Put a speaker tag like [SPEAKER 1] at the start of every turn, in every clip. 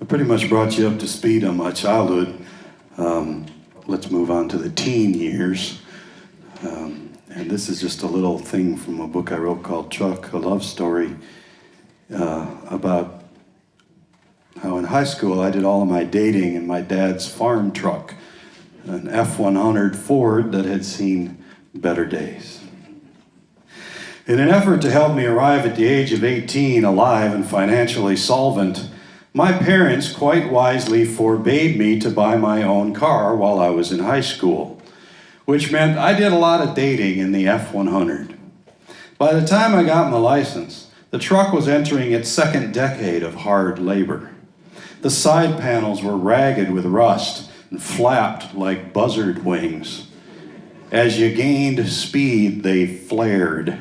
[SPEAKER 1] pretty much brought you up to speed on my childhood. Let's move on to the teen years. And this is just a little thing from a book I wrote called Chuck, a love story, about how in high school I did all of my dating in my dad's farm truck, an F-100 Ford that had seen better days. In an effort to help me arrive at the age of 18 alive and financially solvent, my parents quite wisely forbade me to buy my own car while I was in high school, which meant I did a lot of dating in the F-100. By the time I got my license, the truck was entering its second decade of hard labor. The side panels were ragged with rust and flapped like buzzard wings. As you gained speed, they flared.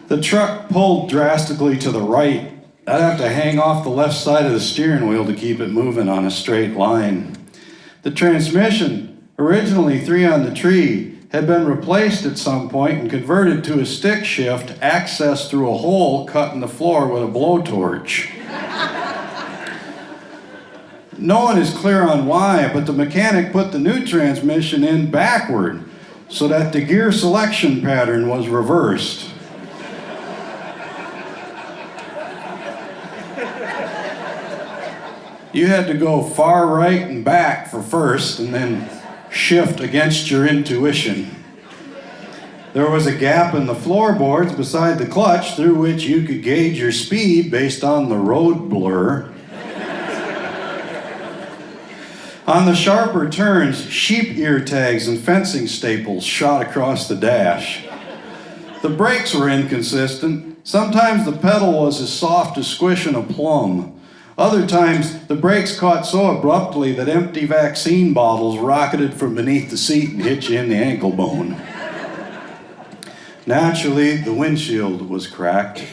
[SPEAKER 1] The truck pulled drastically to the right. I'd have to hang off the left side of the steering wheel to keep it moving on a straight line. The transmission, originally 3 on the tree, had been replaced at some point and converted to a stick shift accessed through a hole cut in the floor with a blowtorch. No one is clear on why, but the mechanic put the new transmission in backward so that the gear selection pattern was reversed. You had to go far right and back for first and then shift against your intuition. There was a gap in the floorboards beside the clutch through which you could gauge your speed based on the road blur. On the sharper turns, sheep ear tags and fencing staples shot across the dash. The brakes were inconsistent. Sometimes the pedal was as soft as squishing a plum. Other times, the brakes caught so abruptly that empty vaccine bottles rocketed from beneath the seat and hit you in the ankle bone. Naturally, the windshield was cracked.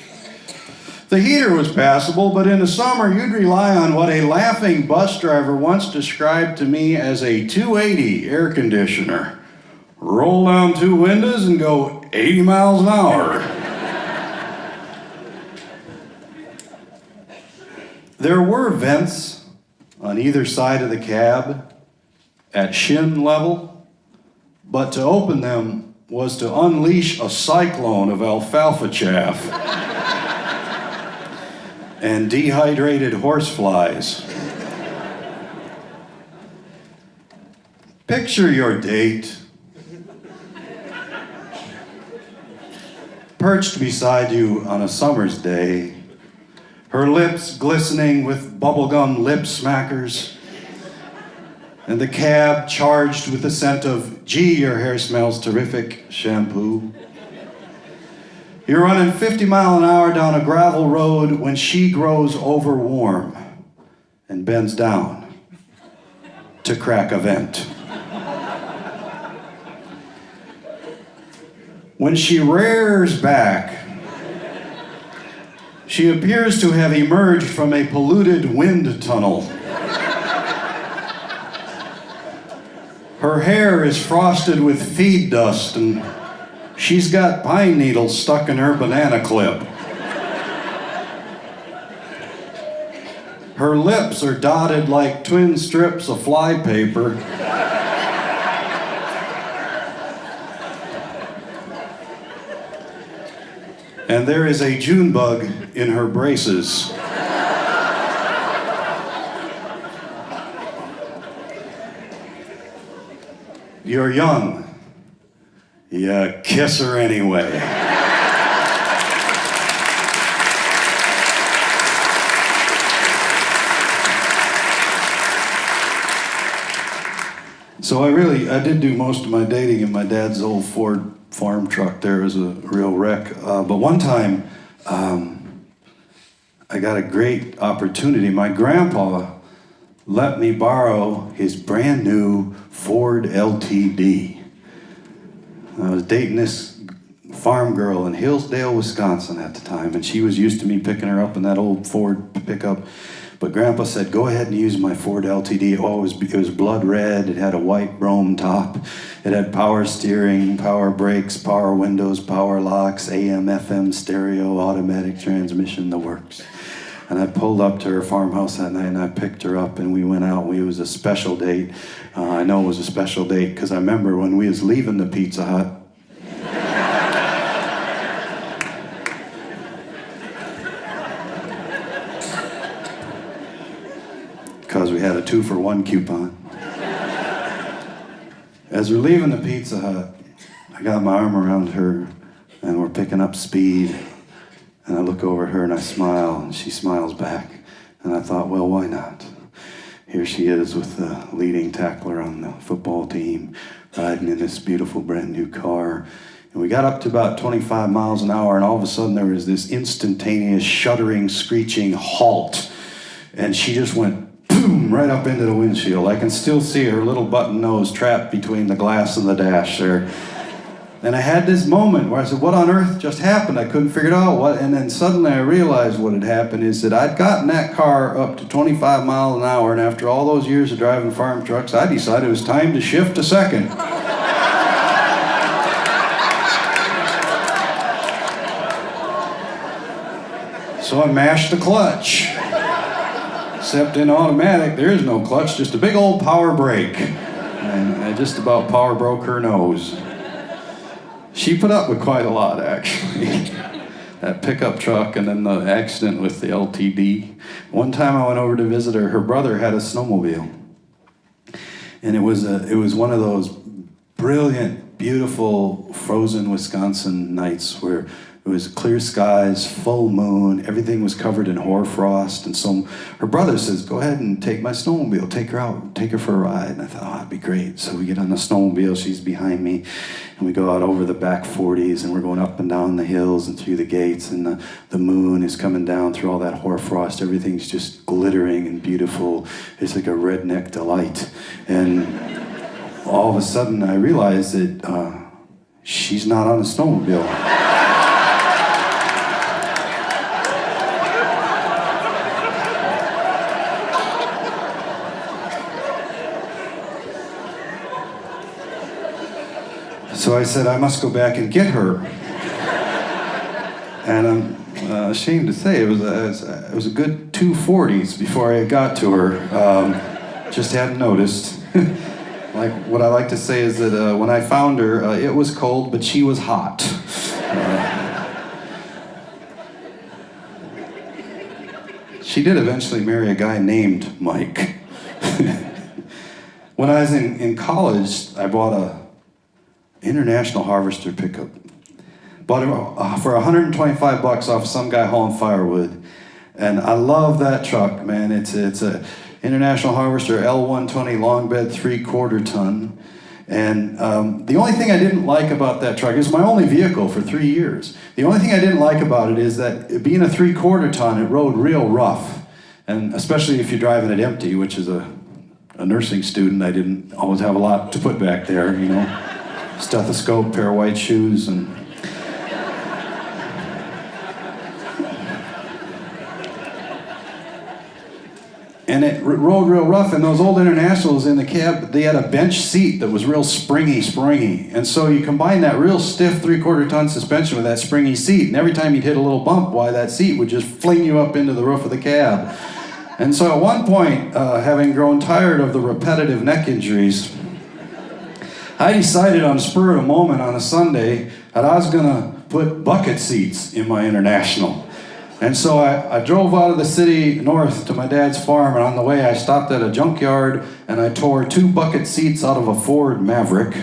[SPEAKER 1] The heater was passable, but in the summer, you'd rely on what a laughing bus driver once described to me as a 280 air conditioner. Roll down 2 windows and go 80 miles an hour. There were vents on either side of the cab at shin level, but to open them was to unleash a cyclone of alfalfa chaff and dehydrated horseflies. Picture your date perched beside you on a summer's day, her lips glistening with bubblegum lip smackers, and the cab charged with the scent of, gee, your hair smells terrific, shampoo. You're running 50 miles an hour down a gravel road when she grows overwarm and bends down to crack a vent. When she rears back, she appears to have emerged from a polluted wind tunnel. Her hair is frosted with feed dust and she's got pine needles stuck in her banana clip. Her lips are dotted like twin strips of flypaper. And there is a June bug in her braces. You're young. You kiss her anyway. So I did do most of my dating in my dad's old Ford farm truck. There was a real wreck. But one time, I got a great opportunity. My grandpa let me borrow his brand new Ford LTD. I was dating this farm girl in Hillsdale, Wisconsin at the time, and she was used to me picking her up in that old Ford pickup. But Grandpa said, go ahead and use my Ford LTD. Oh, it was blood red. It had a white chrome top. It had power steering, power brakes, power windows, power locks, AM, FM, stereo, automatic transmission, the works. And I pulled up to her farmhouse that night and I picked her up and we went out. It was a special date. I know it was a special date because I remember when we was leaving the Pizza Hut, because we had a 2-for-1 coupon. As we're leaving the Pizza Hut, I got my arm around her and we're picking up speed. And I look over at her and I smile and she smiles back. And I thought, well, why not? Here she is with the leading tackler on the football team, riding in this beautiful brand new car. And we got up to about 25 miles an hour and all of a sudden there was this instantaneous shuddering, screeching halt. And she just went boom, right up into the windshield. I can still see her little button nose trapped between the glass and the dash there. And I had this moment where I said, what on earth just happened? I couldn't figure it out. And then suddenly I realized what had happened is that I'd gotten that car up to 25 miles an hour, and after all those years of driving farm trucks, I decided it was time to shift to second. So I mashed the clutch. Except in automatic, there is no clutch, just a big old power brake. And I just about power broke her nose. She put up with quite a lot, actually. That pickup truck and then the accident with the LTD. One time I went over to visit her. Her brother had a snowmobile. And it was one of those brilliant, beautiful, frozen Wisconsin nights where it was clear skies, full moon, everything was covered in hoarfrost. And so her brother says, go ahead and take my snowmobile, take her out, take her for a ride. And I thought, oh, that'd be great. So we get on the snowmobile, she's behind me, and we go out over the back 40s, and we're going up and down the hills and through the gates, and the moon is coming down through all that hoarfrost. Everything's just glittering and beautiful. It's like a redneck delight. And all of a sudden I realized that she's not on a snowmobile. So I said, I must go back and get her. And I'm ashamed to say, it was a good 240s before I got to her. Just hadn't noticed. Like, what I like to say is that when I found her, it was cold, but she was hot. She did eventually marry a guy named Mike. When I was in college, I bought a International Harvester pickup. Bought it for $125 off some guy hauling firewood. And I love that truck, man. It's a International Harvester L120 long bed 3/4 ton. And the only thing I didn't like about that truck, it was my only vehicle for 3 years. The only thing I didn't like about it is that being a 3/4 ton, it rode real rough. And especially if you're driving it empty, which is a nursing student, I didn't always have a lot to put back there, you know. Stethoscope, pair of white shoes, and it rolled real rough. And those old Internationals in the cab, they had a bench seat that was real springy. And so you combine that real stiff 3/4 ton suspension with that springy seat, and every time you'd hit a little bump, why, that seat would just fling you up into the roof of the cab. And so at one point, having grown tired of the repetitive neck injuries, I decided on the spur of the moment on a Sunday that I was gonna put bucket seats in my International. And so I drove out of the city north to my dad's farm, and on the way I stopped at a junkyard and I tore 2 bucket seats out of a Ford Maverick.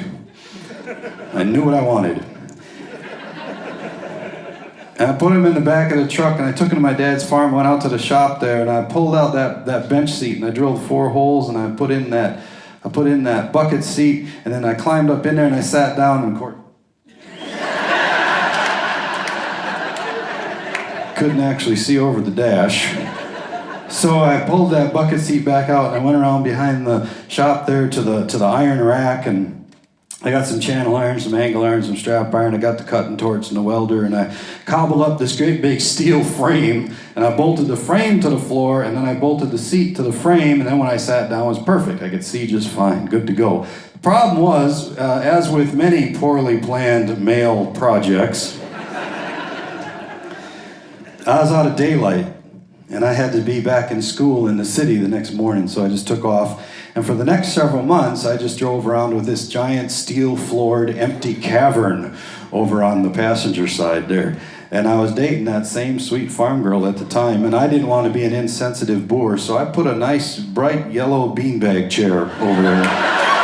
[SPEAKER 1] I knew what I wanted. And I put them in the back of the truck and I took them to my dad's farm, went out to the shop there, and I pulled out that bench seat and I drilled 4 holes and I put in that bucket seat, and then I climbed up in there and I sat down and couldn't actually see over the dash. So I pulled that bucket seat back out and I went around behind the shop there to the iron rack, and I got some channel iron, some angle iron, some strap iron. I got the cutting torch and the welder, and I cobbled up this great big steel frame, and I bolted the frame to the floor, and then I bolted the seat to the frame, and then when I sat down, it was perfect. I could see just fine, good to go. The problem was, as with many poorly planned male projects, I was out of daylight. And I had to be back in school in the city the next morning, so I just took off. And for the next several months, I just drove around with this giant steel-floored empty cavern over on the passenger side there. And I was dating that same sweet farm girl at the time, and I didn't want to be an insensitive boor, so I put a nice bright yellow beanbag chair over there.